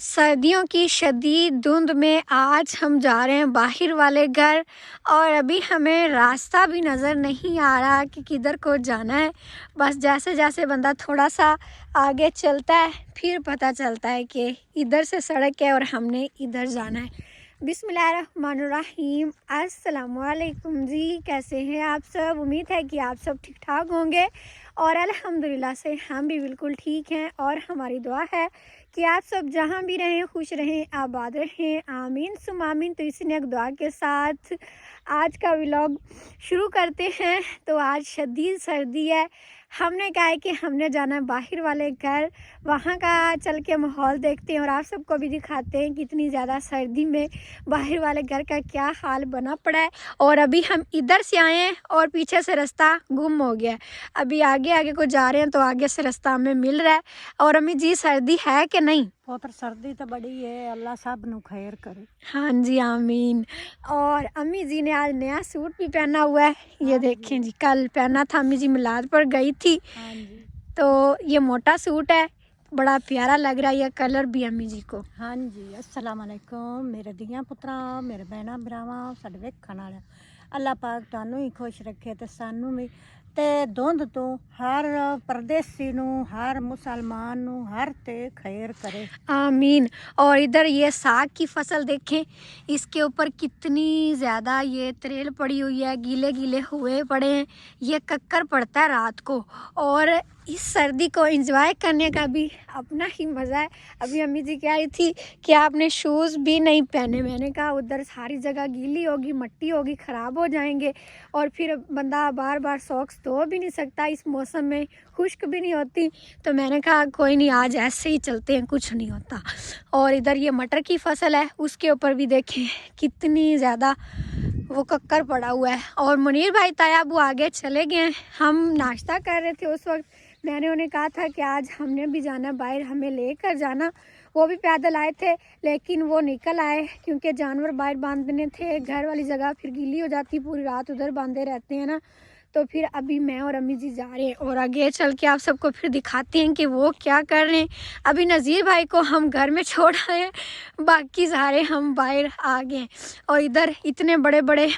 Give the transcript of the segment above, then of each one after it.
सर्दियों की शदीद धुंध में आज हम जा रहे हैं बाहर वाले घर और अभी हमें रास्ता भी नज़र नहीं आ रहा कि किधर को जाना है। बस जैसे जैसे बंदा थोड़ा सा आगे चलता है फिर पता चलता है कि इधर से सड़क है और हमने इधर जाना है। बिस्मिल्लाहिर्रहमानिर्रहीम। अस्सलामुअलैकुम जी, कैसे हैं आप सब? उम्मीद है कि आप सब ठीक ठाक होंगे और अल्हम्दुलिल्लाह से हम भी बिल्कुल ठीक हैं और हमारी दुआ है कि आप सब जहां भी रहें खुश रहें, आबाद रहें, आमीन सुम आमीन। तो इसी नेक दुआ के साथ आज का व्लॉग शुरू करते हैं। तो आज शदीद सर्दी है, हमने कहा है कि हमने जाना है बाहर वाले घर, वहाँ का चल के माहौल देखते हैं और आप सबको भी दिखाते हैं कि इतनी ज़्यादा सर्दी में बाहर वाले घर का क्या हाल बना पड़ा है। और अभी हम इधर से आए हैं और पीछे से रास्ता गुम हो गया है। अभी आगे आगे को जा रहे हैं तो आगे से रास्ता हमें मिल रहा है। और अम्मी जी सर्दी है कि नहीं? पुत्र सर्दी तो बड़ी है, अल्लाह सब नु खैर करे। हाँ जी आमीन। और अम्मी जी ने आज नया सूट भी पहना हुआ है, ये देखें जी। कल पहना था, अम्मी जी मिलाद पर गई थी। हाँ जी। तो ये मोटा सूट है, बड़ा प्यारा लग रहा है ये कलर भी अम्मी जी को। हाँ जी। अस्सलाम वालेकुम मेरे दियाँ पुत्रा, मेरे बहना भरावां, साडे वेखण वाले। अल्लाह पाक तुहानू ही खुश रखे ते सानू भी ते धुंध तो हर परदेसी नू, हर मुसलमान नू, हर ते खैर करे। आमीन। और इधर ये साग की फसल देखें, इसके ऊपर कितनी ज़्यादा ये त्रेल पड़ी हुई है, गीले गीले हुए पड़े हैं। ये कक्कर पड़ता है रात को और इस सर्दी को एंजॉय करने का भी अपना ही मज़ा है। अभी अम्मी जी कह रही थी कि आपने शूज़ भी नहीं पहने। मैंने कहा उधर सारी जगह गीली होगी, मट्टी होगी, ख़राब हो जाएंगे और फिर बंदा बार बार सॉक्स धो भी नहीं सकता, इस मौसम में खुश्क भी नहीं होती। तो मैंने कहा कोई नहीं, आज ऐसे ही चलते हैं, कुछ नहीं होता। और इधर ये मटर की फसल है, उसके ऊपर भी देखें कितनी ज़्यादा वो कक्कर पड़ा हुआ है। और मुनीर भाई ताया वो आगे चले गए हैं। हम नाश्ता कर रहे थे उस वक्त, मैंने उन्हें कहा था कि आज हमने भी जाना बाहर, हमें लेकर जाना। वो भी पैदल आए थे लेकिन वो निकल आए क्योंकि जानवर बाहर बांधने थे, घर वाली जगह फिर गीली हो जाती, पूरी रात उधर बांधे रहते हैं ना। तो फिर अभी मैं और अम्मी जी जा रहे हैं और आगे चल के आप सबको फिर दिखाते हैं कि वो क्या कर रहे हैं। अभी नज़ीर भाई को हम घर में छोड़ आए हैं, बाकी सारे हम बाहर आ गए। और इधर इतने बड़े बड़े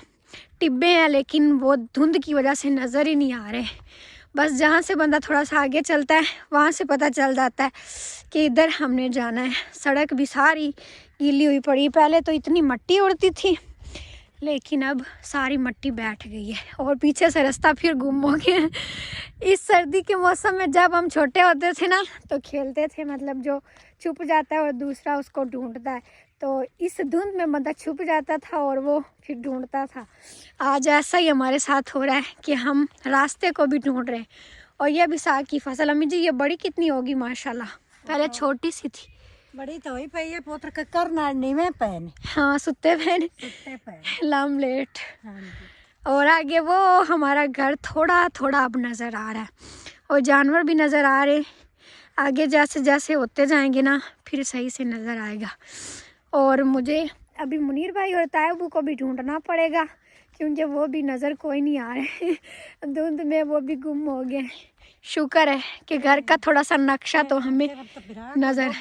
टिब्बे हैं लेकिन वो धुंध की वजह से नज़र ही नहीं आ रहे। बस जहाँ से बंदा थोड़ा सा आगे चलता है वहाँ से पता चल जाता है कि इधर हमने जाना है। सड़क भी सारी गीली हुई पड़ी, पहले तो इतनी मट्टी उड़ती थी लेकिन अब सारी मट्टी बैठ गई है और पीछे से रास्ता फिर गुम हो गया है। इस सर्दी के मौसम में जब हम छोटे होते थे ना तो खेलते थे, मतलब जो छुप जाता है और दूसरा उसको ढूंढता है, तो इस धुंध में बंदा छुप जाता था और वो फिर ढूंढता था। आज ऐसा ही हमारे साथ हो रहा है कि हम रास्ते को भी ढूंढ रहे हैं। और ये भी साग की फसल, अम्मी जी ये बड़ी कितनी होगी माशाल्लाह, पहले छोटी सी थी। बड़ी तो ही पई है पुत्र, कक्कर नाल नीवे पे ने। हाँ सुत्ते पे सुत्ते पे। लम लेट। हाँ जी। और आगे वो हमारा घर थोड़ा थोड़ा अब नज़र आ रहा है और जानवर भी नज़र आ रहे हैं। आगे जैसे जैसे होते जाएंगे ना फिर सही से नज़र आएगा। और मुझे अभी मुनीर भाई और तायबू को भी ढूंढना पड़ेगा क्योंकि वो भी नज़र कोई नहीं आ रहे धुंध में वो भी गुम हो गए। शुक्र है कि घर का थोड़ा सा नक्शा तो हमें नज़र,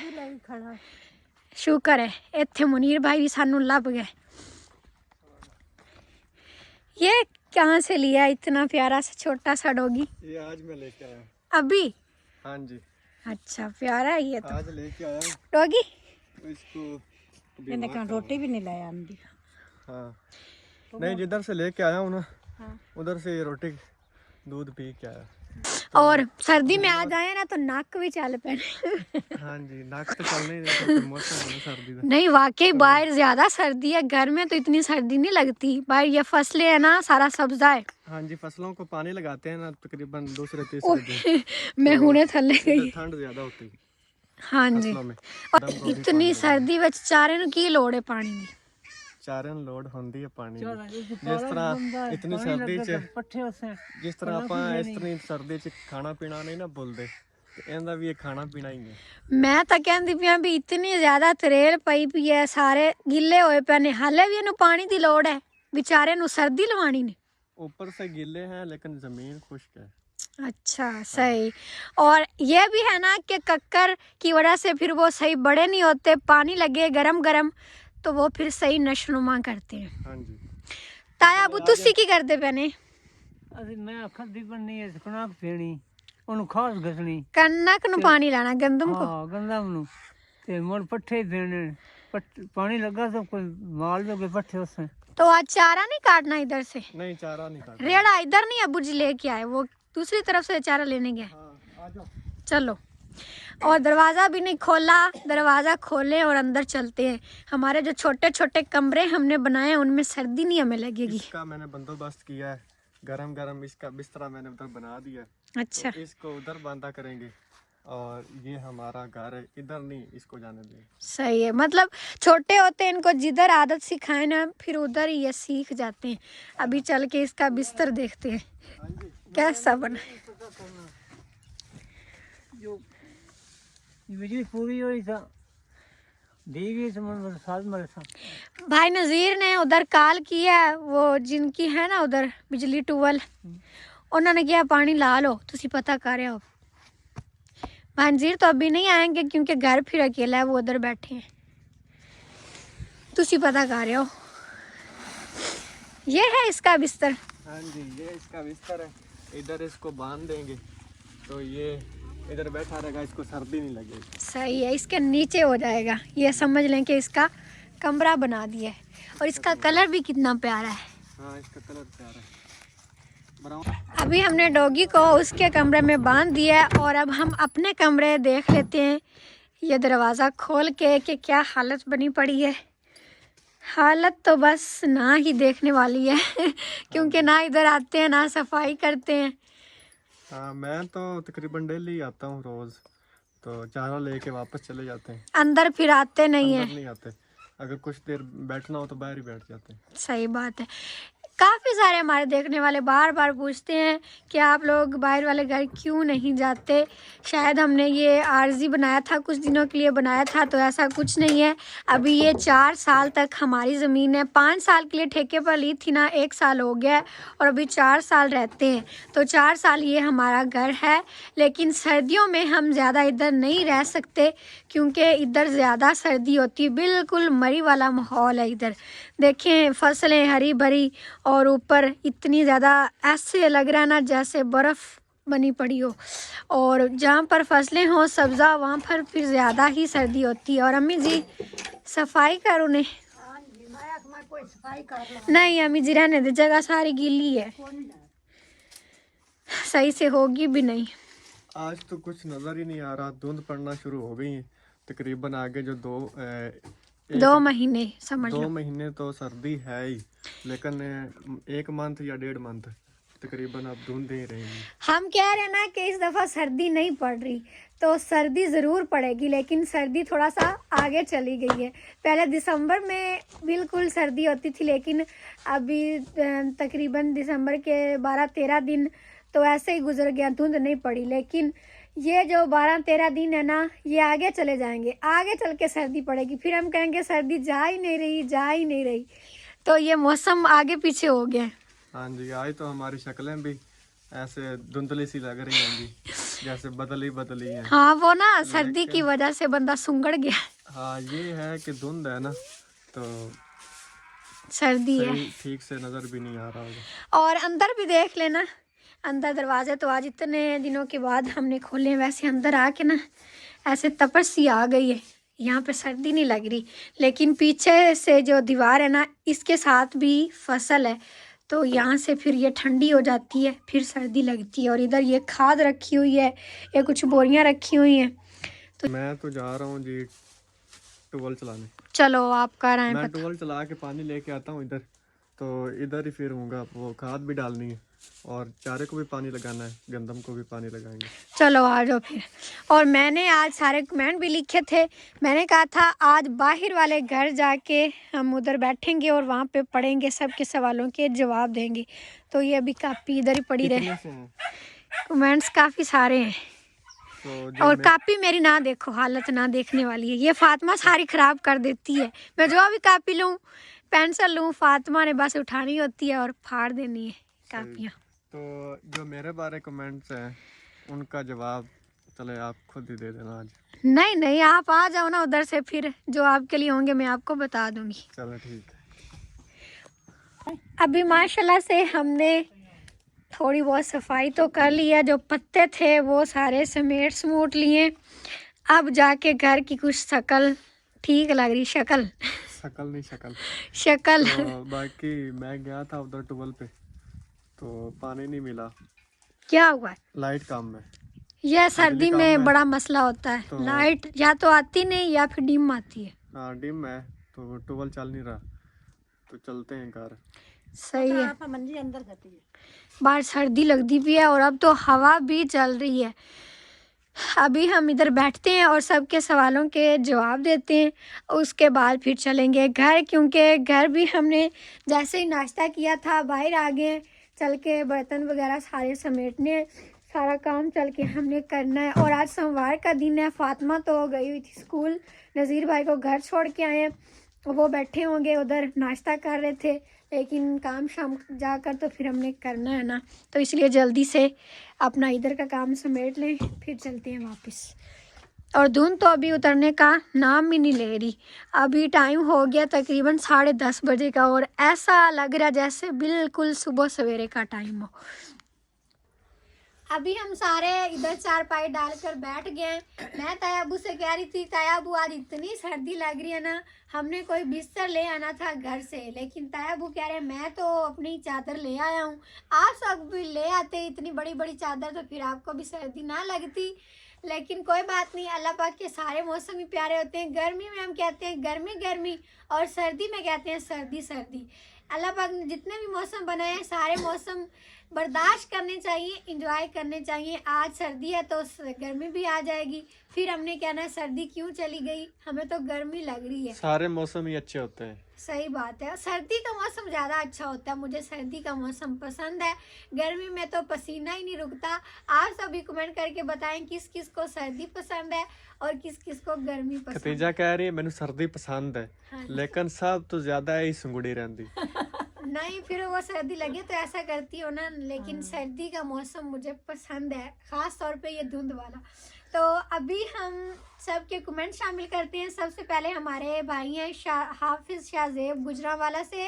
शुक्र है इत्थे मुनीर भाई भी सानू लभ गए। ये कहाँ से लिया इतना प्यारा सा छोटा सा डॉगी? ये आज मैं लेके आया। अभी? हाँ जी। अच्छा प्यारा है ये तो आज लेके आया डॉगी। इसको इन्हें कहा रोटी भी नहीं लाया आंदी। हाँ नहीं, जिधर से लेके आया हूँ ना हाँ। उधर से ये रोटी दूध पी के आया। और सर्दी में आ जाए ना तो नाक भी चल पे हाँ जी, नाक तो चल नहीं रहा तो मौसम है सर्दी का। नहीं वाकई बाहर ज्यादा सर्दी है, घर में तो इतनी सर्दी नहीं लगती। बाहर ये फसलें है ना, सारा सब्जा है। हाँ जी, फसलों को पानी लगाते हैं ना तकरीबन दूसरे तीसरे दिन। मैं हुने थल्ले गई, ठंड ज्यादा होती है हाँ जी। फसलों में। और इतनी सर्दी विच चारे नूं की लोड़ है पानी की? चारे ਨੂੰ ਲੋੜ ਹੁੰਦੀ ਹੈ ਪਾਣੀ ਦੀ। ਜਿਸ ਤਰ੍ਹਾਂ ਇਤਨੀ ਸਰਦੀ 'ਚ ਜਿਸ ਤਰ੍ਹਾਂ ਆਪਾਂ ਇਸ ਤਰ੍ਹਾਂ ਸਰਦੀ 'ਚ ਖਾਣਾ ਪੀਣਾ ਨਹੀਂ ਨਾ ਭੁੱਲਦੇ, ਤੇ ਇਹਦਾ ਵੀ ਇਹ ਖਾਣਾ ਪੀਣਾ ਹੀ ਹੈ। ਮੈਂ ਤਾਂ ਕਹਿੰਦੀ ਪਿਆ ਵੀ ਇਤਨੀ ਜ਼ਿਆਦਾ ਤਰੇਲ ਪਈ ਪਈ ਹੈ, ਸਾਰੇ ਗਿੱਲੇ ਹੋਏ ਪਏ ਨੇ, ਹਾਲੇ ਵੀ ਇਹਨੂੰ ਪਾਣੀ ਦੀ ਲੋੜ ਹੈ। बेचारे ਨੂੰ सर्दी लवानी ने। ऊपर से गीले हैं लेकिन जमीन खुश्क है। अच्छा सही। और ये भी है ना कि कक्कर की वजह से फिर वो सही बड़े नहीं होते, पानी लगे गरम गरम तो वो फिर सही नशनुमा करते हैं। हाँ जी। ताया अबू तुसी की करते पहने? ਅਸੀਂ ਮੈਂ ਖੱਦੀ ਬਣਨੀ ਹੈ ਕਣਕ ਪੀਣੀ ਉਹਨੂੰ ਖਾਸ ਘਸਣੀ कनक नु पानी लाना, गंदम को। ਹਾਂ ਗੰਦਮ ਨੂੰ ਤੇ ਮੁੜ ਪੱਠੇ ਦੇਣੇ ਪਾਣੀ ਲੱਗਾ ਤਾਂ ਕੋਈ ਮਾਲ ਦੇ ਪੱਠੇ ਉਸੇ तो आज चारा नहीं काटना इधर से? नहीं चारा नहीं काटना। रेड़ा इधर नहीं अबू जी लेके आए, वो दूसरी तरफ से चारा लेने गए। हाँ, आ जाओ। चलो। और दरवाज़ा भी नहीं खोला, दरवाज़ा खोले और अंदर चलते हैं। हमारे जो छोटे छोटे कमरे हमने बनाए हैं उनमें सर्दी नहीं हमें लगेगी। इसका मैंने बंदोबस्त किया है, गरम गरम इसका बिस्तरा मैंने उधर बना दिया है। अच्छा तो इसको उधर बांधा करेंगे और ये हमारा घर है, इधर नहीं इसको जाने देंगे। सही है, मतलब छोटे होते हैं इनको जिधर आदत सिखाए ना फिर उधर ही ये सीख जाते हैं। अभी चल के इसका बिस्तर देखते हैं कैसा बना। जो बिजली पूरी हुई था देगी साथ में था। भाई नज़ीर ने उधर कॉल किया है, वो जिनकी है ना उधर बिजली टूवल, उन्होंने किया पानी ला लो, तुसी पता कर रहे हो। भाई नज़ीर तो अभी नहीं आएंगे क्योंकि घर फिर अकेला है, वो उधर बैठे हैं। तुसी पता कर रहे हो। ये है इसका बिस्तर। हाँ जी, ये इसका बिस्तर है, इधर इसको बांध देंगे तो ये इधर बैठा रहेगा, इसको सर्दी नहीं लगेगी। सही है, इसके नीचे हो जाएगा, ये समझ लें कि इसका कमरा बना दिया है। और इसका कलर भी कितना प्यारा है। हाँ, इसका कलर प्यारा है। अभी हमने डॉगी को उसके कमरे में बांध दिया है और अब हम अपने कमरे देख लेते हैं ये दरवाज़ा खोल के कि क्या हालत बनी पड़ी है। हालत तो बस ना ही देखने वाली है क्योंकि ना इधर आते हैं ना सफाई करते हैं। हाँ, मैं तो तकरीबन डेली आता हूँ रोज़, तो चारा लेके वापस चले जाते हैं। अंदर फिर आते नहीं अंदर है। नहीं आते, अगर कुछ देर बैठना हो तो बाहर ही बैठ जाते हैं। सही बात है। काफ़ी सारे हमारे देखने वाले बार बार पूछते हैं कि आप लोग बाहर वाले घर क्यों नहीं जाते। शायद हमने ये आर्जी बनाया था, कुछ दिनों के लिए बनाया था, तो ऐसा कुछ नहीं है। अभी ये 4 साल तक हमारी ज़मीन है। 5 साल के लिए ठेके पर ली थी ना, 1 साल हो गया है और अभी 4 साल रहते हैं, तो 4 साल ये हमारा घर है। लेकिन सर्दियों में हम ज़्यादा इधर नहीं रह सकते क्योंकि इधर ज़्यादा सर्दी होती है, बिल्कुल मरी वाला माहौल है इधर। देखें फसलें हरी भरी और ऊपर इतनी ज़्यादा ऐसे लग रहा है ना जैसे बर्फ़ बनी पड़ी हो, और जहाँ पर फसलें हों सब्ज़ा वहाँ पर फिर ज़्यादा ही सर्दी होती है। और अम्मी जी सफाई कर उन्हें। नहीं अम्मी जी रहने दे, जगह सारी गीली है, सही से होगी भी नहीं। आज तो कुछ नज़र ही नहीं आ रहा, धुंध पड़ना शुरू हो गई है। तकरीबन आगे जो 2 महीने समझ 2 लो। महीने तो सर्दी है ही, लेकिन 1 मंथ या 1.5 मंथ तकरीबन अब धुंध ही रहेंगी। हम कह रहे हैं ना कि इस दफ़ा सर्दी नहीं पड़ रही, तो सर्दी ज़रूर पड़ेगी, लेकिन सर्दी थोड़ा सा आगे चली गई है। पहले दिसंबर में बिल्कुल सर्दी होती थी, लेकिन अभी तकरीबन दिसंबर के 12-13 दिन तो ऐसे ही गुजर गया, धुंध नहीं पड़ी। लेकिन ये जो 12-13 दिन है ना, ये आगे चले जाएंगे, आगे चल के सर्दी पड़ेगी, फिर हम कहेंगे सर्दी जा ही नहीं रही, जा ही नहीं रही। तो ये मौसम आगे पीछे हो गया। हाँ जी, आज तो हमारी शक्लें भी ऐसे धुंधली सी लग रही होंगी, जैसे बदली है। हाँ वो ना सर्दी की वजह से बंदा सुंगड़ गया। हाँ, ये है कि धुंध है ना, तो सर्दी है, ठीक से नज़र भी नहीं आ रहा होगा। और अंदर भी देख लेना, अंदर दरवाजे तो आज इतने दिनों के बाद हमने खोले, वैसे अंदर आके ना ऐसे तपश सी आ गई है। यहाँ पे सर्दी नहीं लग रही, लेकिन पीछे से जो दीवार है ना इसके साथ भी फसल है, तो यहाँ से फिर ये ठंडी हो जाती है, फिर सर्दी लगती है। और इधर ये खाद रखी हुई है, ये कुछ बोरियाँ रखी हुई हैं। तो मैं तो जा रहा हूँ जी टूवल चलाने। चलो आप कर आए मैं पता। टूवल चला के पानी लेके आता हूँ इधर, तो इधर ही फिर हूँगा। वो खाद भी डालनी है और चारे को भी पानी लगाना है, गंदम को भी पानी लगाएंगे। चलो आ जाओ फिर। और मैंने आज सारे कमेंट भी लिखे थे, मैंने कहा था आज बाहर वाले घर जाके हम उधर बैठेंगे और वहाँ पे पढ़ेंगे, सबके सवालों के जवाब देंगे। तो ये अभी कापी इधर ही पड़ी रहे। कमेंट्स काफ़ी सारे हैं, तो और कापी मेरी ना देखो, हालत ना देखने वाली है। ये फातिमा सारी ख़राब कर देती है। मैं जो भी कापी लूँ, पेंसिल लूँ, फातिमा ने बस उठानी होती है और फाड़ देनी है कापियाँ। तो जो मेरे बारे कमेंट्स हैं उनका जवाब चले आप खुद ही दे देना आज। नहीं नहीं, आप आ जाओ ना उधर से, फिर जो आपके लिए होंगे मैं आपको बता दूंगी। चलो ठीक है। अभी माशाल्लाह से हमने थोड़ी बहुत सफाई तो कर ली है, जो पत्ते थे वो सारे समेट समूट लिए। अब जाके घर की कुछ शक्ल ठीक लग रही, शक्ल शक्ल तो बाकी मैं गया था उधर ट्यूबवेल पे तो पानी नहीं मिला। क्या हुआ? लाइट काम में, यह सर्दी काम में में बड़ा मसला होता है, तो लाइट या तो आती नहीं या फिर डिम आती है। हाँ डिम है तो ट्यूबवेल चल नहीं रहा, तो चलते हैं घर। सही है। आप मंजी अंदर जाती है। बाहर सर्दी लगती भी है और अब तो हवा भी चल रही है। अभी हम इधर बैठते हैं और सबके सवालों के जवाब देते हैं, उसके बाद फिर चलेंगे घर, क्योंकि घर भी हमने जैसे ही नाश्ता किया था बाहर आ गए, चल के बर्तन वगैरह सारे समेटने, सारा काम चल के हमने करना है। और आज सोमवार का दिन है, फातिमा तो गई हुई थी स्कूल, नज़ीर भाई को घर छोड़ के आए हैं, वो बैठे होंगे उधर नाश्ता कर रहे थे, लेकिन काम शाम जाकर तो फिर हमने करना है ना, तो इसलिए जल्दी से अपना इधर का काम समेट लें, फिर चलते हैं वापस। और धुंध तो अभी उतरने का नाम ही नहीं ले रही। अभी टाइम हो गया तकरीबन 10:30 बजे का और ऐसा लग रहा जैसे बिल्कुल सुबह सवेरे का टाइम हो। अभी हम सारे इधर चारपाई डालकर बैठ गए। मैं तायाबू से कह रही थी, तायाबू आज इतनी सर्दी लग रही है ना, हमने कोई बिस्तर ले आना था घर से, लेकिन तायाबू कह रहे मैं तो अपनी चादर ले आया हूँ, आप सब भी ले आते इतनी बड़ी बड़ी चादर तो फिर आपको भी सर्दी ना लगती। लेकिन कोई बात नहीं, अल्लाह पाक के सारे मौसम ही प्यारे होते हैं। गर्मी में हम कहते हैं गर्मी गर्मी और सर्दी में कहते हैं सर्दी सर्दी। अल्लाह पाक ने जितने भी मौसम बनाए हैं सारे मौसम बर्दाश्त करने चाहिए, इंजॉय करने चाहिए। आज सर्दी है तो गर्मी भी आ जाएगी, फिर हमने कहना है सर्दी क्यों चली गई, हमें तो गर्मी लग रही है। सारे मौसम ही अच्छे होते हैं। सही बात है, सर्दी का मौसम ज़्यादा अच्छा होता है, मुझे सर्दी का मौसम पसंद है। गर्मी में तो पसीना ही नहीं रुकता। आप सभी कमेंट करके बताएं किस किस को सर्दी पसंद है और किस किस को गर्मी पसंद है। खतीजा कह रही है मैंने सर्दी पसंद है, हाँ। लेकिन सब तो ज्यादा ही सुंगड़ी रहती। नहीं, फिर वो सर्दी लगे तो ऐसा करती हो ना, लेकिन सर्दी का मौसम मुझे पसंद है, ख़ास तौर पे ये धुंध वाला। तो अभी हम सबके कमेंट शामिल करते हैं। सबसे पहले हमारे भाई हैं हाफिज़ शाहजेब गुजरांवाला से,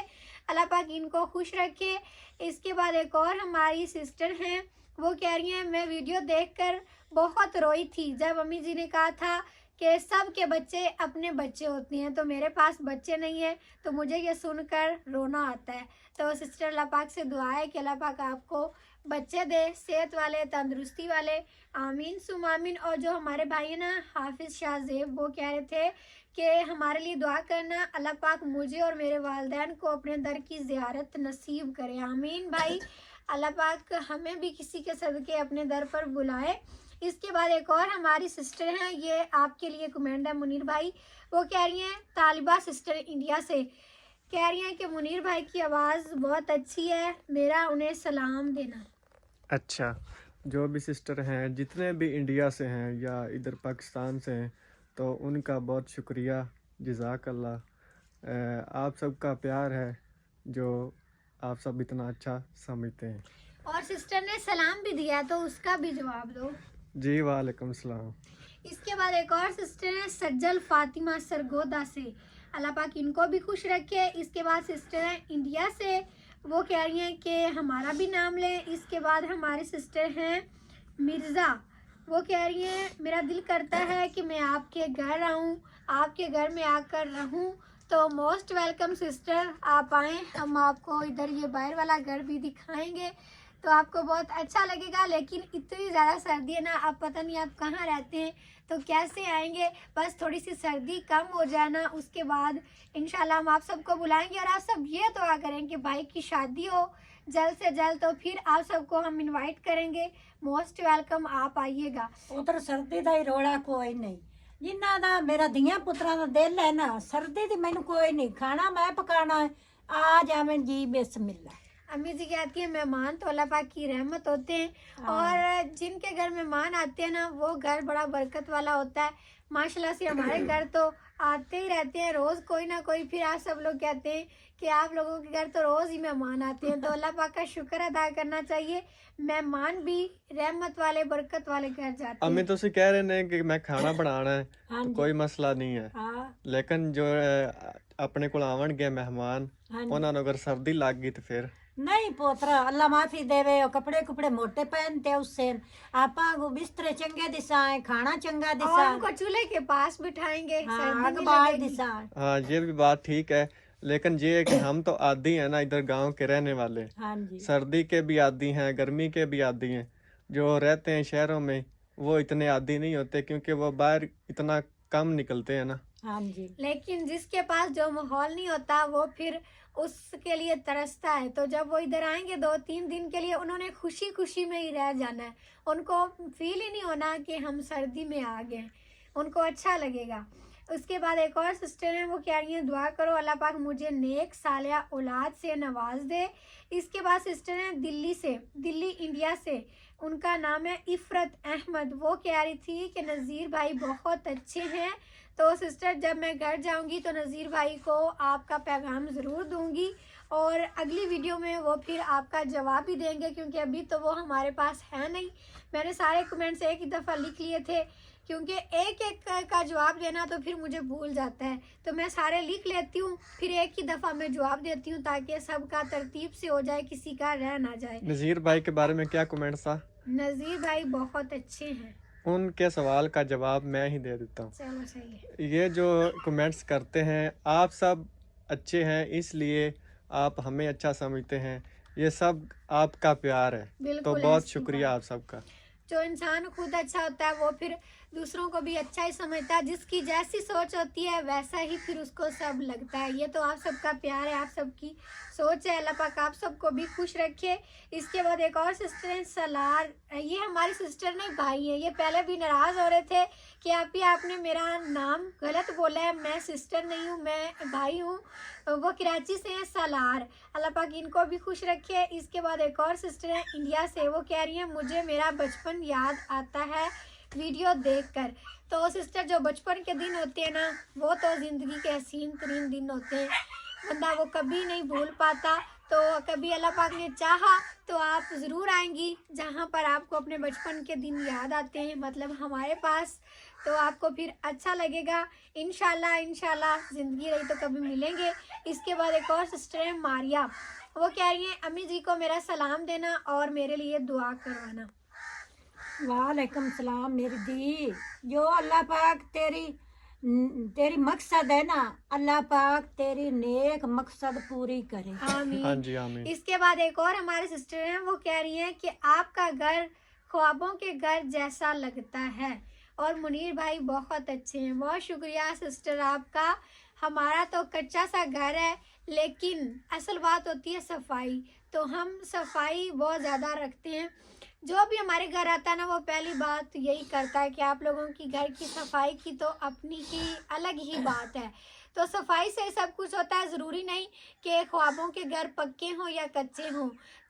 अल्लाह पाक इनको खुश रखे। इसके बाद एक और हमारी सिस्टर हैं, वो कह रही हैं मैं वीडियो देखकर बहुत रोई थी जब अम्मी जी ने कहा था कि सब के बच्चे अपने बच्चे होते हैं, तो मेरे पास बच्चे नहीं है तो मुझे ये सुनकर रोना आता है। तो सिस्टर अल्लाह पाक से दुआ है कि अल्लाह पाक आपको बच्चे दे, सेहत वाले, तंदुरुस्ती वाले, आमीन सुम आमीन। और जो हमारे भाई है ना हाफिज़ शाहजेब, वो कह रहे थे कि हमारे लिए दुआ करना, अल्लाह पाक मुझे और मेरे वालिदैन को अपने दर की ज़ियारत नसीब करे, आमीन भाई। अल्लाह पाक हमें भी किसी के सदके अपने दर पर बुलाए। इसके बाद एक और हमारी सिस्टर हैं, ये आपके लिए कमेंट है मुनीर भाई, वो कह रही हैं तालिबा सिस्टर इंडिया से, कह रही हैं कि मुनीर भाई की आवाज़ बहुत अच्छी है, मेरा उन्हें सलाम देना। अच्छा, जो भी सिस्टर हैं जितने भी इंडिया से हैं या इधर पाकिस्तान से हैं, तो उनका बहुत शुक्रिया, जज़ाकल्लाह। आप सबका प्यार है जो आप सब इतना अच्छा समझते हैं। और सिस्टर ने सलाम भी दिया तो उसका भी जवाब दो। जी वालेकुम सलाम। इसके बाद एक और सिस्टर है सज्जल फातिमा सरगोदा से, अल्लाह पाक इनको भी खुश रखे। इसके बाद सिस्टर है इंडिया से, वो कह रही हैं कि हमारा भी नाम लें। इसके बाद हमारे सिस्टर हैं मिर्ज़ा, वो कह रही हैं मेरा दिल करता है कि मैं आपके घर आऊँ, आपके घर में आकर रहूँ। तो मोस्ट वेलकम सिस्टर, आप आएँ, हम आपको इधर ये बाहर वाला घर भी दिखाएंगे तो आपको बहुत अच्छा लगेगा। लेकिन इतनी ज़्यादा सर्दी है ना, आप पता नहीं आप कहाँ रहते हैं तो कैसे आएंगे। बस थोड़ी सी सर्दी कम हो जाए ना, उसके बाद इंशाल्लाह हम आप सबको बुलाएंगे। और आप सब ये दुआ करें कि भाई की शादी हो जल्द से जल्द, तो फिर आप सबको हम इनवाइट करेंगे। मोस्ट वेलकम, आप आइएगा। उधर सर्दी का ही रोड़ा कोई नहीं, जिन्ना दा मेरा धियां पुत्रा दा दिल है ना, सर्दी दी मैनू कोई नहीं, खाना मैं पकाना है, आ जावे जी बिस्मिल्लाह। अम्मी जी कहती है मेहमान तो अल्लाह पाक की रहमत होते हैं और जिनके घर मेहमान आते हैं ना वो घर बड़ा बरकत वाला होता है। माशाल्लाह से हमारे घर तो आते ही रहते हैं रोज़ कोई ना कोई। फिर आप सब लोग कहते हैं कि आप लोगों के घर तो रोज़ ही मेहमान आते हैं, तो अल्लाह पाक का शुक्र अदा करना चाहिए। मेहमान भी रहमत वाले बरकत वाले घर जाते अम्मी हैं। ਤੁਸੀਂ ਕਹਿ ਰਹੇ ਨੇ ਕਿ ਮੈਂ ਖਾਣਾ ਬਣਾਉਣਾ ਹੈ हाँ तो जी ਕੋਈ ਮਸਲਾ ਨਹੀਂ ਹੈ, हाँ ਲੇਕਿਨ ਜੋ ਆਪਣੇ ਕੋਲ ਆਵਣਗੇ ਮਹਿਮਾਨ हाँ जी ਉਹਨਾਂ ਨੂੰ ਅਗਰ ਸਰਦੀ ਲੱਗ ਗਈ ਤੇ ਫਿਰ नहीं पोतरा अल्लाह माफी देवे, वो कपड़े कुपड़े मोटे पहनते उससे आपा को बिस्तरे चंगे दिसाए, खाना चंगा और दिसाए, उनको चूल्हे के पास बिठाएंगे, हाँ सर्दी आग नहीं बाल लगेगी। दिसाए। हाँ ये भी बात ठीक है, लेकिन ये है कि हम तो आदी हैं ना इधर गांव के रहने वाले, हाँ जी सर्दी के भी आदी हैं, गर्मी के भी आदी हैं। जो रहते हैं शहरों में वो इतने आदी नहीं होते क्योंकि वो बाहर इतना कम निकलते हैं ना। हाँ जी लेकिन जिसके पास जो माहौल नहीं होता वो फिर उसके लिए तरसता है। तो जब वो इधर आएंगे 2-3 दिन के लिए, उन्होंने खुशी खुशी में ही रह जाना है, उनको फील ही नहीं होना कि हम सर्दी में आ गए, उनको अच्छा लगेगा। उसके बाद एक और सिस्टर हैं, वो कह रही हैं दुआ करो अल्लाह पाक मुझे नेक सालिया औलाद से नवाज दे। इसके बाद सिस्टर हैं दिल्ली से, दिल्ली इंडिया से, उनका नाम है इफ़रत अहमद। वो कह रही थी कि नज़ीर भाई बहुत अच्छे हैं, तो सिस्टर जब मैं घर जाऊंगी तो नज़ीर भाई को आपका पैगाम ज़रूर दूंगी और अगली वीडियो में वो फिर आपका जवाब भी देंगे, क्योंकि अभी तो वो हमारे पास है नहीं। मैंने सारे कमेंट्स एक ही दफ़ा लिख लिए थे, क्योंकि एक एक का जवाब देना तो फिर मुझे भूल जाता है, तो मैं सारे लिख लेती हूँ, फिर एक ही दफ़ा मैं जवाब देती हूँ ताकि सबका तरतीब से हो जाए, किसी का रह ना जाए। नज़ीर भाई के बारे में क्या कमेंट था? नज़ीर भाई बहुत अच्छे हैं। उनके सवाल का जवाब मैं ही दे देता हूँ। चलो सही है। ये जो कमेंट्स करते हैं आप सब अच्छे हैं इसलिए आप हमें अच्छा समझते हैं, ये सब आपका प्यार है, तो बिल्कुल बहुत ऐसी शुक्रिया बात। आप सबका। जो इंसान खुद अच्छा होता है वो फिर दूसरों को भी अच्छा ही समझता है, जिसकी जैसी सोच होती है वैसा ही फिर उसको सब लगता है। ये तो आप सबका प्यार है, आप सबकी सोच है, अल्लाह पाक आप सबको भी खुश रखे। इसके बाद एक और सिस्टर हैं सलार, ये हमारी सिस्टर नहीं भाई हैं, ये पहले भी नाराज़ हो रहे थे कि आपने मेरा नाम गलत बोला है, मैं सिस्टर नहीं हूँ, मैं भाई हूँ। वो कराची से हैं सलार, अल्लाह पाक इनको भी खुश रखे। इसके बाद एक और सिस्टर हैं इंडिया से, वो कह रही हैं मुझे मेरा बचपन याद आता है वीडियो देखकर। तो सिस्टर जो बचपन के दिन होते हैं ना, वो तो ज़िंदगी के हसीन तरीन दिन होते हैं, बंदा वो कभी नहीं भूल पाता। तो कभी अल्लाह पाक ने चाहा तो आप ज़रूर आएंगी जहाँ पर आपको अपने बचपन के दिन याद आते हैं, मतलब हमारे पास, तो आपको फिर अच्छा लगेगा। इंशाल्लाह इंशाल्लाह ज़िंदगी रही तो कभी मिलेंगे। इसके बाद एक और सिस्टर है मारिया, वो कह रही हैं अम्मी जी को मेरा सलाम देना और मेरे लिए दुआ करवाना। वालेकुम सलाम मेरी दी, जो अल्लाह पाक तेरी मकसद है ना, अल्लाह पाक तेरी नेक मकसद पूरी करे। हाँ आमीन। जी आमीन। इसके बाद एक और हमारे सिस्टर हैं, वो कह रही हैं कि आपका घर ख्वाबों के घर जैसा लगता है और मुनीर भाई बहुत अच्छे हैं। बहुत शुक्रिया सिस्टर आपका। हमारा तो कच्चा सा घर है, लेकिन असल बात होती है सफाई, तो हम सफाई बहुत ज़्यादा रखते हैं। जो भी हमारे घर आता है ना, वो पहली बात यही करता है कि आप लोगों की घर की सफाई की तो अपनी ही अलग ही बात है। तो सफाई से सब कुछ होता है, ज़रूरी नहीं कि ख्वाबों के घर पक्के हों या कच्चे हों।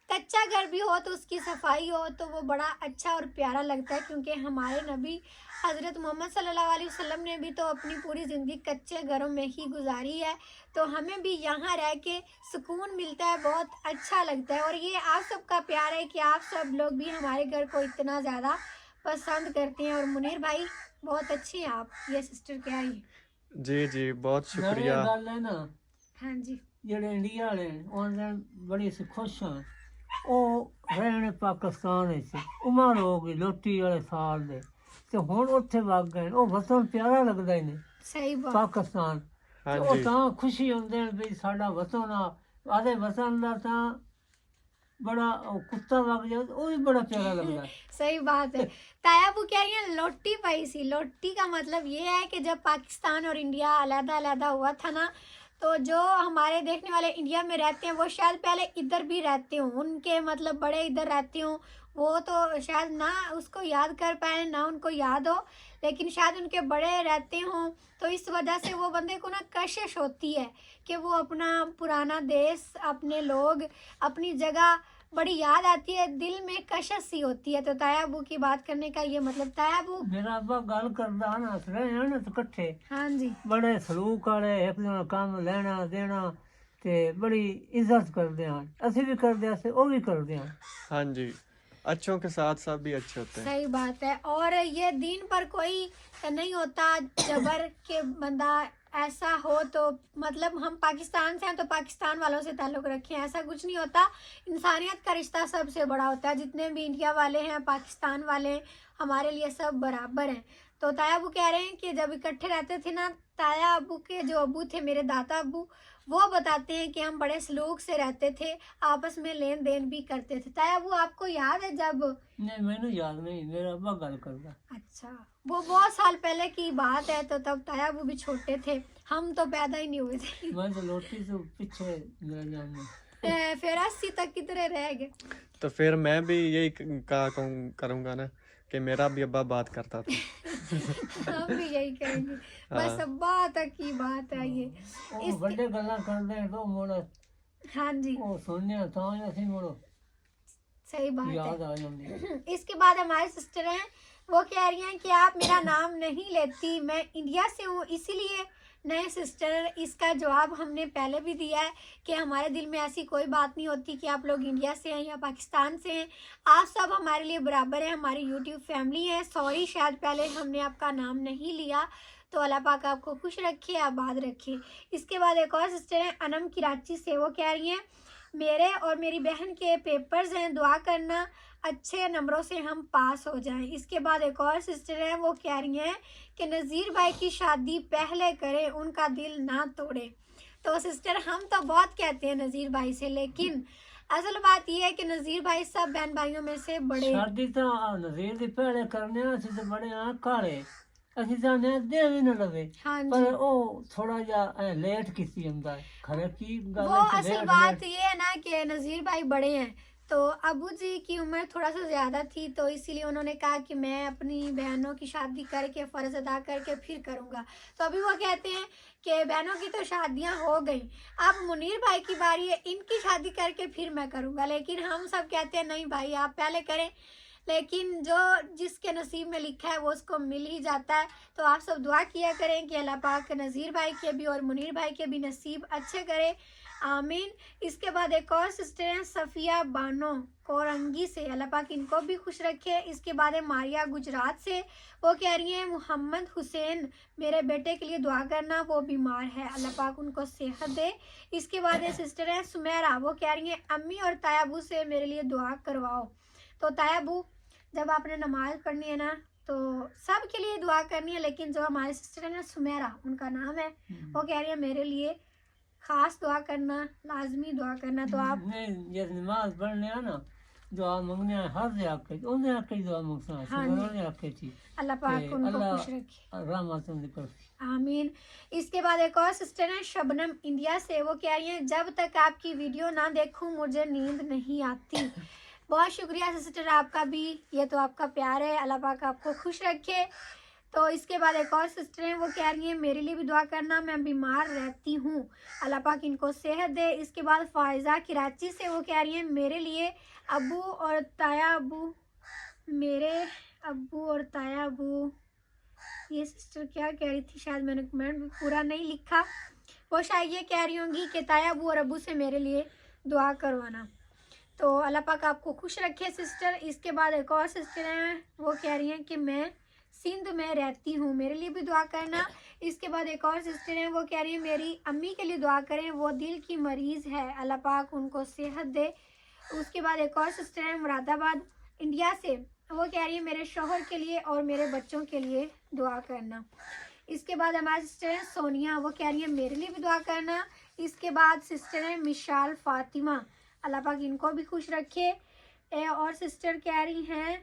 कच्चा घर भी हो तो उसकी सफाई हो तो वो बड़ा अच्छा और प्यारा लगता है, क्योंकि हमारे नबी हज़रत मोहम्मद सल्लल्लाहु अलैहि वसल्लम ने भी तो अपनी पूरी ज़िंदगी कच्चे घरों में ही गुजारी है। तो हमें भी यहाँ रह के सुकून मिलता है, बहुत अच्छा लगता है। और ये आप सबका प्यार है कि आप सब लोग भी हमारे घर को इतना ज़्यादा पसंद करते हैं। और मुनीर भाई बहुत अच्छे हैं आप, ये सिस्टर कह रही है। जी जी बहुत शुक्रिया। गल है ना, हाँ जी। ਜਿਹੜੇ ਇੰਡੀਆ ਵਾਲੇ ਉਹਨਾਂ ਬੜੀ ਅਸੀਂ ਖੁਸ਼ ਹਾਂ। ਉਹ ਰਹਿਣ ਪਾਕਿਸਤਾਨ ਵਿੱਚ ਉਮਰ ਹੋ ਗਈ ਲੋਟੀ ਵਾਲੇ ਸਾਲ ਦੇ, ਤੇ ਹੁਣ ਉੱਥੇ ਵਗ ਗਏ। ਉਹ ਵਤਨ ਪਿਆਰਾ ਲੱਗਦਾ ਹੀ ਨੇ सही बात। ਪਾਕਿਸਤਾਨ, ਤੇ हाँ ਉਹ जी ਤਾਂ ਖੁਸ਼ੀ ਹੁੰਦੇ ਨੇ ਵੀ ਸਾਡਾ ਵਤਨ ਆ। ਆਦੇ ਵਤਨ ਦਾ ਤਾਂ बड़ा कुत्ता वग जाए वो भी बड़ा प्यारा लगता है। सही बात है। ताया वो कह रही है लोटी पाई सी। लोटी का मतलब ये है कि जब पाकिस्तान और इंडिया अलग-अलग हुआ था ना, तो जो हमारे देखने वाले इंडिया में रहते हैं वो शायद पहले इधर भी रहते हों, उनके मतलब बड़े इधर रहते हों, वो तो शायद ना उसको याद कर पाए ना उनको याद हो, लेकिन शायद उनके बड़े रहते हों, तो इस वजह से वो बंदे को ना कशिश होती है कि वो अपना पुराना देश, अपने लोग, अपनी जगह बड़ी याद आती है, दिल में कशिश सी होती है। तो ताया अबू की बात करने का ये मतलब, ताया अबू मेरा अब्बा गल करदा ना अस रहे हैं ना तो इकट्ठे हाँ जी बड़े सलूक वाले, एक दूजे ਨਾਲ ਕੰਮ ਲੈਣਾ ਦੇਣਾ ਤੇ बड़ी इज्जत करते हैं। ਅਸੀਂ भी करते हैं, वो भी करते हैं। हाँ जी, अच्छों के साथ सब भी अच्छे होते हैं। सही बात है। और ये दीन पर कोई नहीं होता जबर के बंदा ऐसा हो तो, मतलब हम पाकिस्तान से हैं तो पाकिस्तान वालों से ताल्लुक़ रखें, ऐसा कुछ नहीं होता। इंसानियत का रिश्ता सबसे बड़ा होता है। जितने भी इंडिया वाले हैं, पाकिस्तान वाले, हमारे लिए सब बराबर हैं। तो ताया अबू कह रहे हैं कि जब इकट्ठे रहते थे ना, ताया अबू के जो अबू थे, मेरे दादा अबू, वो बताते हैं कि हम बड़े सलूक से रहते थे, आपस में लेन देन भी करते थे। ताया अबू आपको याद है जब, नहीं मैंने याद नहीं, मेरा अब्बा गल करदा। अच्छा वो बहुत साल पहले की बात है, तो तब ताया अबू भी छोटे थे, हम तो पैदा ही नहीं हुए थे। मैं तो लोटी से पीछे मेरा जान नहीं। फिर 80 तक कितने रह गए। तो फिर मैं भी यही करूँगा ना कि मेरा भी अब्बा बात करता था। हम भी यही करेंगे, बस अब्बा तक की बात है ये। ਉਹ ਵੱਡੇ ਗੱਲਾਂ ਕਰਦੇ हैं तो मुड़ हाँ जी ਉਹ ਸੁਣਨੇ ਤਾਂ ਅਸੀਂ मुड़ सही बात याद है। आ जाती है। इसके बाद हमारी सिस्टर हैं, वो कह रही हैं कि आप मेरा नाम नहीं लेती, मैं इंडिया से हूँ इसीलिए। नहीं सिस्टर, इसका जवाब हमने पहले भी दिया है कि हमारे दिल में ऐसी कोई बात नहीं होती कि आप लोग इंडिया से हैं या पाकिस्तान से हैं। आप सब हमारे लिए बराबर हैं, हमारी यूट्यूब फैमिली है। सॉरी शायद पहले हमने आपका नाम नहीं लिया, तो अल्लाह पाक आपको खुश रखे, आबाद रखे। इसके बाद एक और सिस्टर हैं अनम कराची से, वो कह रही हैं मेरे और मेरी बहन के पेपर्स हैं, दुआ करना अच्छे नंबरों से हम पास हो जाएं। इसके बाद एक और सिस्टर हैं, वो कह रही हैं कि नज़ीर भाई की शादी पहले करें, उनका दिल ना तोड़े। तो सिस्टर हम तो बहुत कहते हैं नज़ीर भाई से, लेकिन असल बात यह है कि नज़ीर भाई सब बहन भाइयों में से बड़े। शादी तो नज़ीर दी पहले करने ਅਸੀਂ ਤੇ बड़े हाँ काले, ਅਸੀਂ ਤਾਂ ਨੇ ਦੇ ਵੀ ਨਾ ਲਵੇ। हाँ जी पर ਉਹ ਥੋੜਾ ਜਿਹਾ ਲੇਟ ਕੀਤੀ ਜਾਂਦਾ ਹੈ। ਖਰੇ ਕੀ ਗੱਲ वो ਹੈ असल बात ये है ना कि नज़ीर भाई बड़े हैं, तो अबू जी की उम्र थोड़ा सा ज़्यादा थी, तो इसीलिए उन्होंने कहा कि मैं अपनी बहनों की शादी करके फ़र्ज़ अदा करके फिर करूँगा। तो अभी वो कहते हैं कि बहनों की तो शादियाँ हो गई, अब मुनीर भाई की बारी है, इनकी शादी करके फिर मैं करूँगा। लेकिन हम सब कहते हैं नहीं भाई आप पहले करें, लेकिन जो जिसके नसीब में लिखा है वो उसको मिल ही जाता है। तो आप सब दुआ किया करें कि अल्लाह पाक नज़ीर भाई के भी और मुनीर भाई के भी नसीब अच्छे करे, आमीन। इसके बाद एक और सिस्टर हैं सफ़िया बानो कोरंगी से, अल्लाह पाक इनको भी खुश रखे। इसके बाद है मारिया गुजरात से, वो कह रही हैं मोहम्मद हुसैन मेरे बेटे के लिए दुआ करना, वो बीमार है, अल्लाह पाक उनको सेहत दे। इसके बाद है सिस्टर हैं सुमेरा, वो कह रही हैं अम्मी और तायाबू से मेरे लिए दुआ करवाओ। तो तायाबू जब आपने नमाज पढ़नी है ना तो सब के लिए दुआ करनी है, लेकिन जो हमारे सिस्टर है ना सुमेरा उनका नाम है, वो कह रही है मेरे लिए खास दुआ करना, लाजमी दुआ करना। तो आप नहीं जब नमाज पढ़ने आ ना दुआ मंगने हर दे आके उन्हें आके दुआ मंगता है, हाँ जी। उन्हें आके थी अल्लाह पाक उनको अल्लाह खुश रखे, रहमत कर। आमीन। इसके बाद एक और सिस्टर है शबनम इंडिया से, वो कह रही हैं जब तक आपकी वीडियो ना देखूं मुझे नींद नहीं आती। बहुत शुक्रिया सिस्टर आपका भी, ये तो आपका प्यार है, अल्लाह पाक आपको खुश रखे। तो इसके बाद एक और सिस्टर हैं, वो कह रही हैं मेरे लिए भी दुआ करना, मैं बीमार रहती हूँ, अल्लाह पाक इनको सेहत दे। इसके बाद फ़ायज़ा कराची से, वो कह रही हैं मेरे लिए अबू और ताया अबू, मेरे अबू और ताया अबू, ये सिस्टर क्या कह रही थी, शायद मैंने कमेंट भी पूरा नहीं लिखा। वो शायद ये कह रही होंगी कि ताया अबू और अबू से मेरे लिए दुआ करवाना। तो अल्लाह पाक आपको खुश रखे सिस्टर। इसके बाद एक और सिस्टर हैं, वो कह रही हैं कि मैं सिंध में रहती हूँ, मेरे लिए भी दुआ करना। इसके बाद एक और सिस्टर हैं, वो कह रही हैं मेरी अम्मी के लिए दुआ करें, वो दिल की मरीज़ है, अल्लाह पाक उनको सेहत दे। उसके बाद एक और सिस्टर हैं मुरादाबाद इंडिया से, वो कह रही है मेरे शौहर के लिए और मेरे बच्चों के लिए दुआ करना। इसके बाद हमारी सिस्टर हैं सोनिया, वो कह रही है मेरे लिए भी दुआ करना। इसके बाद सिस्टर हैं मिशाल फातिमा, अल्लाह पाक इनको भी खुश रखे। और सिस्टर कह रही हैं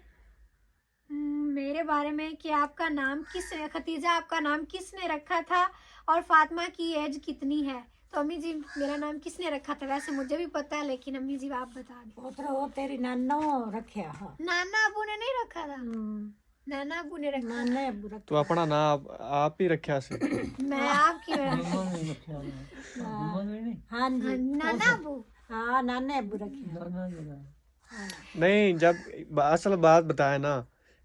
मेरे बारे में कि आपका नाम किसने, खतीजा आपका नाम किसने रखा था और फातिमा की एज कितनी है। तो अम्मी जी मेरा नाम किसने रखा था, वैसे मुझे भी पता है, लेकिन अम्मी जी आप बता दें। वो तेरी नानो रखा हा। नाना अबू ने नहीं रखा था, नाना अबू ने रखा। नाने अबू रखा। तो अपना नाम आप ही रखा से। मैं आपकी गुम्मन नहीं रखा हुआ, गुम्मन भी नहीं, हाँ जी, नाना अबू, हाँ नाने अबू रखे। नाना जरा नहीं, जब असल बात बताए ना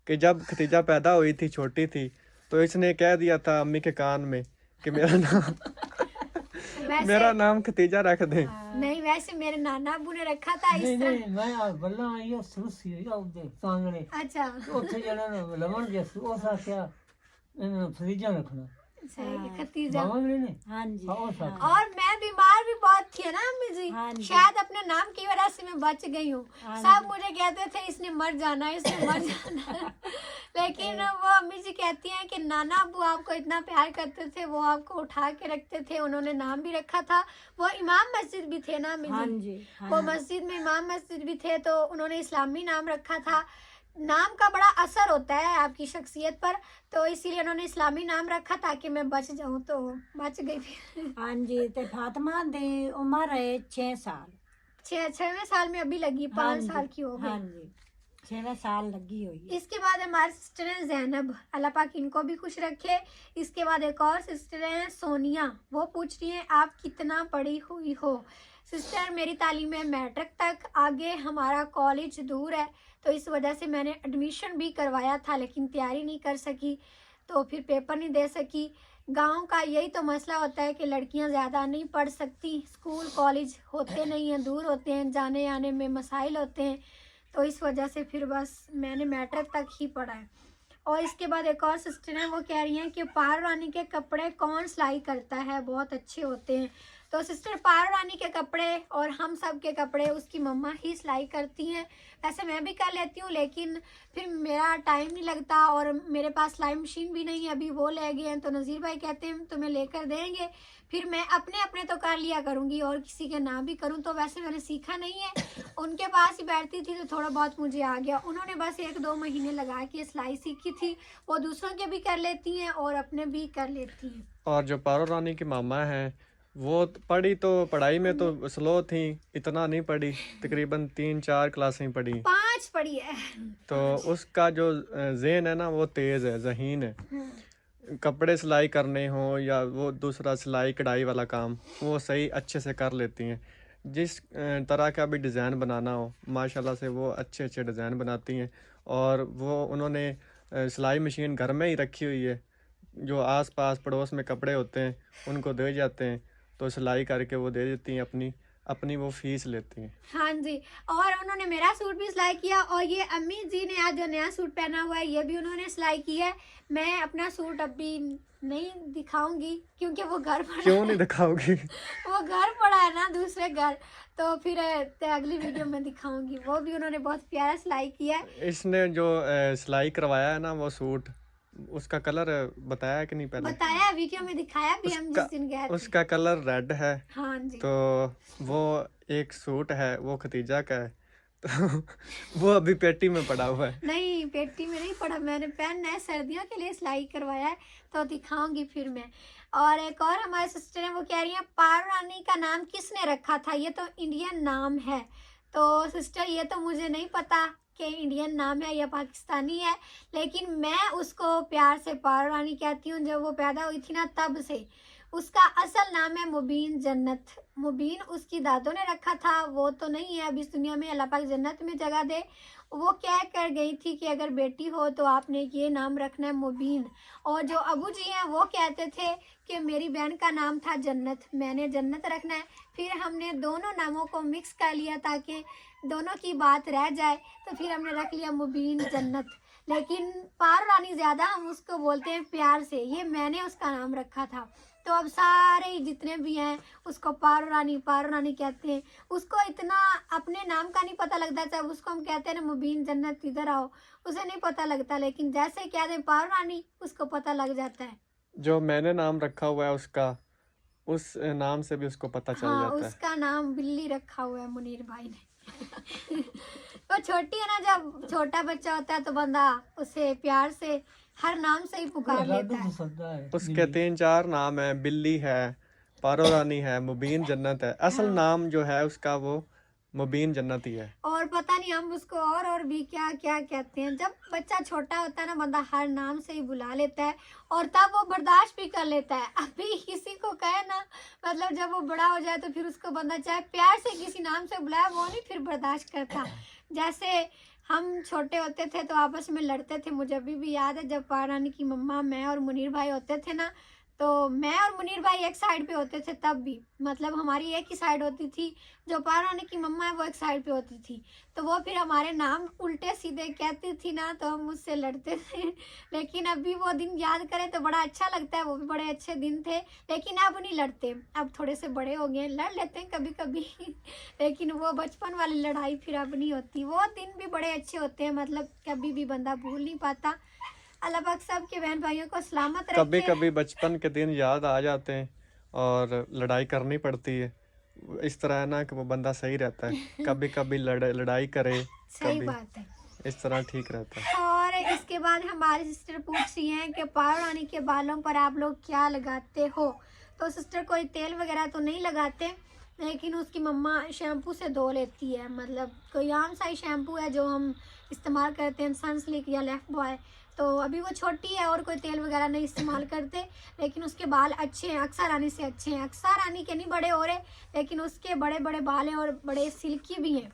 कि जब खतीजा पैदा हुई थी, छोटी थी, तो इसने कह दिया था अम्मी के कान में कि मेरा वैसे नाम खतीजा रख दे। नहीं, वैसे मेरे नाना अब्बू ने रखा था नहीं इस तरह। नहीं, मैं आ बल्ला आई हूँ सुरसी हुई आपदे सांगने अच्छा, ਉੱਥੇ ਜਿਹੜਾ ਨਾ ਲਵਣ ਜਿਸ ਉਸ ਆਖਿਆ ਇਹਨੂੰ ਫਰੀਜਾਂ ਰੱਖਣਾ सही खतीजा। ਮਾਵਾਂ ਵੀ ਨੇ हाँ जी ਹਾਂ ਉਹ ਸਾਥ और मैं बीमार भी बहुत थी ना अम्मी जी, हाँ जी। शायद अपने नाम की वजह से मैं बच गई हूँ। हाँ सब मुझे कहते थे इसने मर जाना है, इसने मर जाना है। लेकिन वो अम्मी जी कहती हैं कि नाना अब्बू आपको इतना प्यार करते थे, वो आपको उठा के रखते थे, उन्होंने नाम भी रखा था। वो इमाम मस्जिद भी थे ना अम्मी हाँ जी, जी वो मस्जिद में इमाम मस्जिद भी थे, तो उन्होंने इस्लामी नाम रखा था। नाम का बड़ा असर होता है आपकी शख्सियत पर, तो इसीलिए उन्होंने इस्लामी नाम रखा ताकि मैं बच जाऊं, तो बच गई थी। हाँ जी। ते फातिमा दी उम्र है 6 साल। 6वें साल में अभी लगी, 5 साल की हो हाँ गई। जी 6 साल लगी हुई है। इसके बाद हमारी सिस्टर है जैनब, अल्लाह पाक इनको भी खुश रखे। इसके बाद एक और सिस्टर है सोनिया, वो पूछ रही है आप कितना पढ़ी हुई हो। सिस्टर मेरी तालीम है मैट्रिक तक, आगे हमारा कॉलेज दूर है, तो इस वजह से मैंने एडमिशन भी करवाया था लेकिन तैयारी नहीं कर सकी, तो फिर पेपर नहीं दे सकी। गांव का यही तो मसला होता है कि लड़कियां ज़्यादा नहीं पढ़ सकती, स्कूल कॉलेज होते नहीं हैं, दूर होते हैं, जाने आने में मसाइल होते हैं, तो इस वजह से फिर बस मैंने मैट्रिक तक ही पढ़ा है। और इसके बाद एक और सिस्टर हैं, वो कह रही हैं कि पारो रानी के कपड़े कौन सिलाई करता है, बहुत अच्छे होते हैं। तो सिस्टर पारो रानी के कपड़े और हम सब के कपड़े उसकी मम्मा ही सिलाई करती हैं। वैसे मैं भी कर लेती हूँ लेकिन फिर मेरा टाइम नहीं लगता और मेरे पास सिलाई मशीन भी नहीं है, अभी वो ले गए हैं, तो नज़ीर भाई कहते हैं तुम्हें लेकर देंगे, फिर मैं अपने अपने तो कर लिया करूँगी और किसी के ना भी करूँ। तो वैसे मैंने सीखा नहीं है, उनके पास ही बैठती थी तो थोड़ा बहुत मुझे आ गया। उन्होंने बस 1-2 महीने लगा के सिलाई सीखी थी, वो दूसरों के भी कर लेती हैं और अपने भी कर लेती हैं। और जो पारो रानी की मामा हैं, वो पढ़ी तो पढ़ाई में तो स्लो थी, इतना नहीं पढ़ी, तकरीबन 3-4 क्लासें पढ़ी, 5 पढ़ी है। तो उसका जो ज़हन है ना वो तेज़ है, ज़हीन है। कपड़े सिलाई करने हो या वो दूसरा सिलाई कढ़ाई वाला काम, वो सही अच्छे से कर लेती हैं। जिस तरह का भी डिज़ाइन बनाना हो, माशाल्लाह से वो अच्छे अच्छे डिज़ाइन बनाती हैं। और वो उन्होंने सिलाई मशीन घर में ही रखी हुई है, जो आस पास पड़ोस में कपड़े होते हैं उनको दे जाते हैं, तो सिलाई करके वो दे देती हैं, अपनी अपनी वो फीस लेती हैं। हाँ जी, और उन्होंने मेरा सूट भी सिलाई किया और ये अम्मी जी ने आज जो नया सूट पहना हुआ है ये भी उन्होंने सिलाई किया है। मैं अपना सूट अभी नहीं दिखाऊंगी क्योंकि वो घर पड़ा क्यों है। नहीं दिखाओगी? वो घर पड़ा है ना दूसरे घर, तो फिर अगली वीडियो में दिखाऊंगी। वो भी उन्होंने बहुत प्यारा सिलाई किया है। इसने जो सिलाई करवाया है ना वो सूट, उसका कलर बताया कि नहीं पहले? बताया, वीडियो में दिखाया भी हम जिस दिन गए थे। उसका कलर रेड है। हाँ जी, तो वो एक सूट है वो खतीजा का है, तो वो अभी पेटी में पड़ा हुआ है। नहीं पेटी में नहीं पड़ा, मैंने पहनना है, सर्दियों के लिए सिलाई करवाया है, तो दिखाऊंगी फिर मैं। और एक और हमारे सिस्टर हैं, वो कह रही हैं पारो रानी का नाम किसने रखा था, ये तो इंडियन नाम है। तो सिस्टर ये तो मुझे नहीं पता कि इंडियन नाम है या पाकिस्तानी है, लेकिन मैं उसको प्यार से पारो रानी कहती हूँ। जब वो पैदा हुई थी ना तब से। उसका असल नाम है मुबीन जन्नत। मुबीन उसकी दादों ने रखा था, वो तो नहीं है अब इस दुनिया में, अल्लाह पाक जन्नत में जगह दे। वो कह कर गई थी कि अगर बेटी हो तो आपने ये नाम रखना है मुबीन। और जो अबू जी हैं वो कहते थे कि मेरी बहन का नाम था जन्नत, मैंने जन्नत रखना है। फिर हमने दोनों नामों को मिक्स कर लिया ताकि दोनों की बात रह जाए, तो फिर हमने रख लिया मुबीन जन्नत। लेकिन पारो रानी ज़्यादा हम उसको बोलते हैं प्यार से, ये मैंने उसका नाम रखा था। तो अब सारे जितने भी हैं उसको पारो रानी कहते हैं। उसको इतना अपने नाम का नहीं पता लगता, जब उसको हम कहते हैं ना मुबीन जन्नत इधर आओ, उसे नहीं पता लगता, लेकिन जैसे कह दें पारो रानी उसको पता लग जाता है। जो मैंने नाम रखा हुआ है उसका, उस नाम से भी उसको पता चल हाँ, जाता है। उसका नाम बिल्ली रखा हुआ है मुनीर भाई ने। वो छोटी है ना, जब छोटा बच्चा होता है तो बंदा उसे प्यार से हर नाम से ही पुकार लेता है। सदा है उसके 3-4 नाम है, बिल्ली है, पारो रानी है, मुबीन जन्नत है। असल नाम जो है उसका वो मुबीन जन्नत ही है। और पता नहीं हम उसको और भी क्या क्या कहते हैं। जब बच्चा छोटा होता है ना, बंदा हर नाम से ही बुला लेता है और तब वो बर्दाश्त भी कर लेता है। अभी किसी को कहे ना, मतलब जब वो बड़ा हो जाए तो फिर उसको बंदा चाहे प्यार से किसी नाम से बुलाए वो नहीं फिर बर्दाश्त करता। जैसे हम छोटे होते थे तो आपस में लड़ते थे। मुझे अभी भी याद है जब पार रानी की मम्मा, मैं और मुनीर भाई होते थे ना, तो मैं और मुनीर भाई एक साइड पे होते थे तब भी, मतलब हमारी एक ही साइड होती थी। जो पार रानी की मम्मा है वो एक साइड पे होती थी, तो वो फिर हमारे नाम उल्टे सीधे कहती थी ना, तो हम उससे लड़ते थे। लेकिन अभी वो दिन याद करें तो बड़ा अच्छा लगता है, वो भी बड़े अच्छे दिन थे। लेकिन अब नहीं लड़ते, अब थोड़े से बड़े हो गए, लड़ लेते हैं कभी कभी। लेकिन वो बचपन वाली लड़ाई फिर अब नहीं होती। वो दिन भी बड़े अच्छे होते हैं, मतलब कभी भी बंदा भूल नहीं पाता। अल्लाह पाक सब के बहन भाइयों को सलामत कभी रखे। कभी बचपन के दिन याद आ जाते हैं और लड़ाई करनी पड़ती है। इस तरह है ना कि वो बंदा सही रहता है, कभी कभी लड़ाई करे, सही कभी बात है। इस तरह ठीक रहता है। और इसके बाद हमारी सिस्टर पूछ रही हैं कि पार रानी के बालों पर आप लोग क्या लगाते हो। तो सिस्टर कोई तेल वगैरह तो नहीं लगाते, लेकिन उसकी मम्मा शैम्पू से धो लेती है। मतलब कोई आम सा ही शैम्पू है जो हम इस्तेमाल करते हैं, सनसिल्क या लाइफ बॉय। तो अभी वो छोटी है और कोई तेल वगैरह नहीं इस्तेमाल करते, लेकिन उसके बाल अच्छे हैं, अक्सर रानी से अच्छे हैं। अक्सर रानी के नहीं बड़े हो रहे, लेकिन उसके बड़े बड़े बाल हैं और बड़े सिल्की भी हैं।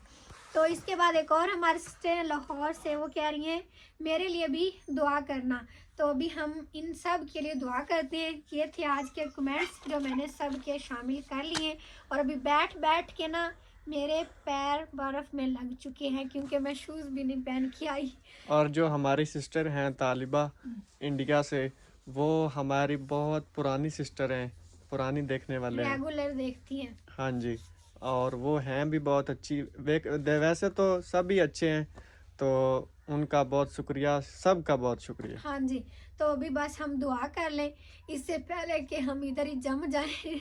तो इसके बाद एक और हमारे सिस्टर लाहौर से, वो कह रही हैं मेरे लिए भी दुआ करना। तो अभी हम इन सब के लिए दुआ करते हैं। ये थे आज के कमेंट्स जो मैंने सब के शामिल कर लिए। और अभी बैठ बैठ के ना मेरे पैर बर्फ़ में लग चुके हैं, क्योंकि मैं शूज़ भी नहीं पहन के आई। और जो हमारी सिस्टर हैं तालिबा इंडिया से, वो हमारी बहुत पुरानी सिस्टर हैं, पुरानी देखने वाले हैं। रेगुलर देखती हैं। हाँ जी, और वो हैं भी बहुत अच्छी। वैसे तो सभी अच्छे हैं, तो उनका बहुत शुक्रिया, सबका बहुत शुक्रिया। हाँ जी, तो अभी बस हम दुआ कर लें इससे पहले कि हम इधर ही जम जाएं।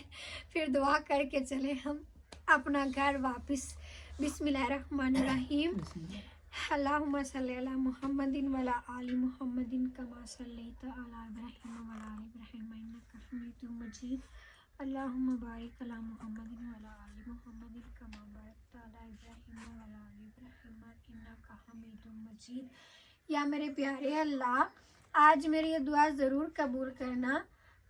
फिर दुआ करके चले हम अपना घर वापस। बिस्मिल्लाहिर्रहमानिर्रहीम। अल्लाहुम्मा सल्ली अला मुहम्मदिन वला आलि मुहम्मदिन कमा सल्लैता अला इब्राहीम वला आलि इब्राहीम इन्नका हमीदुम मजीद। अल्लाहुम्मा बारिक अला मुहम्मदिन वला आलि मुहम्मदिन कमा बारकता अला इब्राहीम वला आलि इब्राहीम इन्नका हमीदुम मजीद। या मेरे प्यारे अल्लाह, आज मेरी ये दुआ ज़रूर कबूल करना,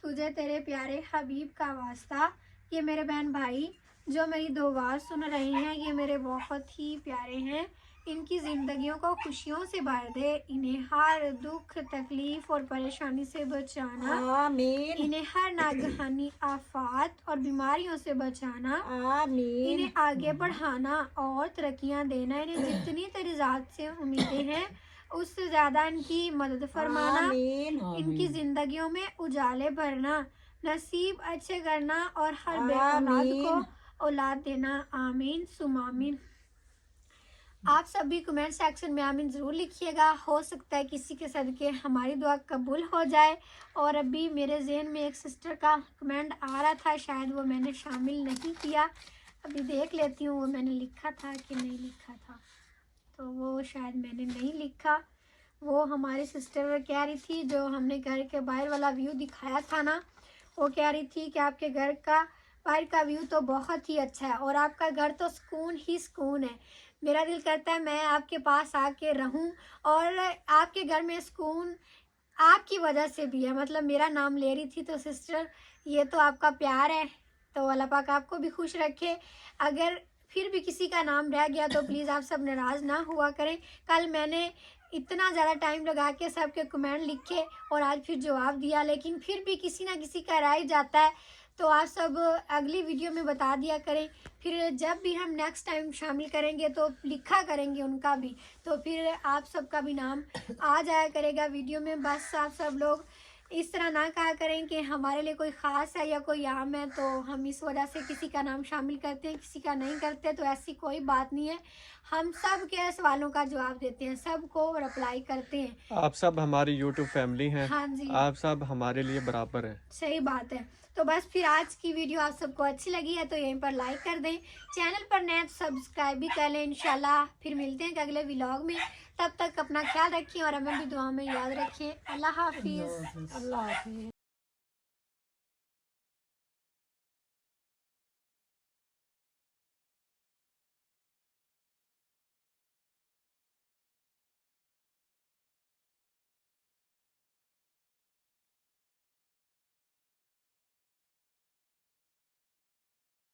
तुझे तेरे प्यारे हबीब का वास्ता। ये मेरे बहन भाई जो मेरी दुआ सुन रहे हैं, ये मेरे बहुत ही प्यारे हैं। इनकी ज़िंदगियों को खुशियों से भर दे, इन्हें हर दुख तकलीफ़ और परेशानी से बचाना। आमीन इन्हें हर नागहानी आफात और बीमारियों से बचाना। आमीन इन्हें आगे बढ़ाना और तरक्कियां देना। इन्हें जितनी तेरी ज़ात से उम्मीदें हैं उससे ज़्यादा इनकी मदद फरमाना। आमीन इनकी ज़िंदगियों में उजाले भरना, नसीब अच्छे करना और हर बेऔलाद आमीन। को औलाद देना। आमीन सुम आमीन। आप सभी कमेंट सेक्शन में आमीन ज़रूर लिखिएगा। हो सकता है किसी के सदके हमारी दुआ कबूल हो जाए। और अभी मेरे जहन में एक सिस्टर का कमेंट आ रहा था, शायद वो मैंने शामिल नहीं किया, अभी देख लेती हूँ वो मैंने लिखा था कि नहीं लिखा था। तो वो शायद मैंने नहीं लिखा। वो हमारी सिस्टर कह रही थी, जो हमने घर के बाहर वाला व्यू दिखाया था ना, वो कह रही थी कि आपके घर का बाहर का व्यू तो बहुत ही अच्छा है और आपका घर तो सुकून ही सुकून है। मेरा दिल करता है मैं आपके पास आके रहूं, और आपके घर में सुकून आपकी वजह से भी है। मतलब मेरा नाम ले रही थी। तो सिस्टर, ये तो आपका प्यार है, तो अल्लाह पाक आपको भी खुश रखे। अगर फिर भी किसी का नाम रह गया तो प्लीज़ आप सब नाराज़ ना हुआ करें। कल मैंने इतना ज़्यादा टाइम लगा के सबके कमेंट लिखे और आज फिर जवाब दिया, लेकिन फिर भी किसी ना किसी का रह ही जाता है। तो आप सब अगली वीडियो में बता दिया करें, फिर जब भी हम नेक्स्ट टाइम शामिल करेंगे तो लिखा करेंगे उनका भी, तो फिर आप सबका भी नाम आ जाया करेगा वीडियो में। बस आप सब लोग इस तरह ना कहा करें कि हमारे लिए कोई ख़ास है या कोई आम है, तो हम इस वजह से किसी का नाम शामिल करते हैं, किसी का नहीं करते। तो ऐसी कोई बात नहीं है, हम सब के सवालों का जवाब देते हैं, सबको रिप्लाई करते हैं। आप सब हमारी यूट्यूब फैमिली हैं। हाँ जी, आप सब हमारे लिए बराबर हैं। सही बात है। तो बस फिर आज की वीडियो आप सबको अच्छी लगी है तो यहीं पर लाइक कर दें, चैनल पर नए सब्सक्राइब भी कर लें। इंशाल्लाह फिर मिलते हैं अगले व्लॉग में। तब तक अपना ख्याल रखें और हमें भी दुआ में याद रखें। अल्लाह हाफिज़। अल्लाह हाफिज़।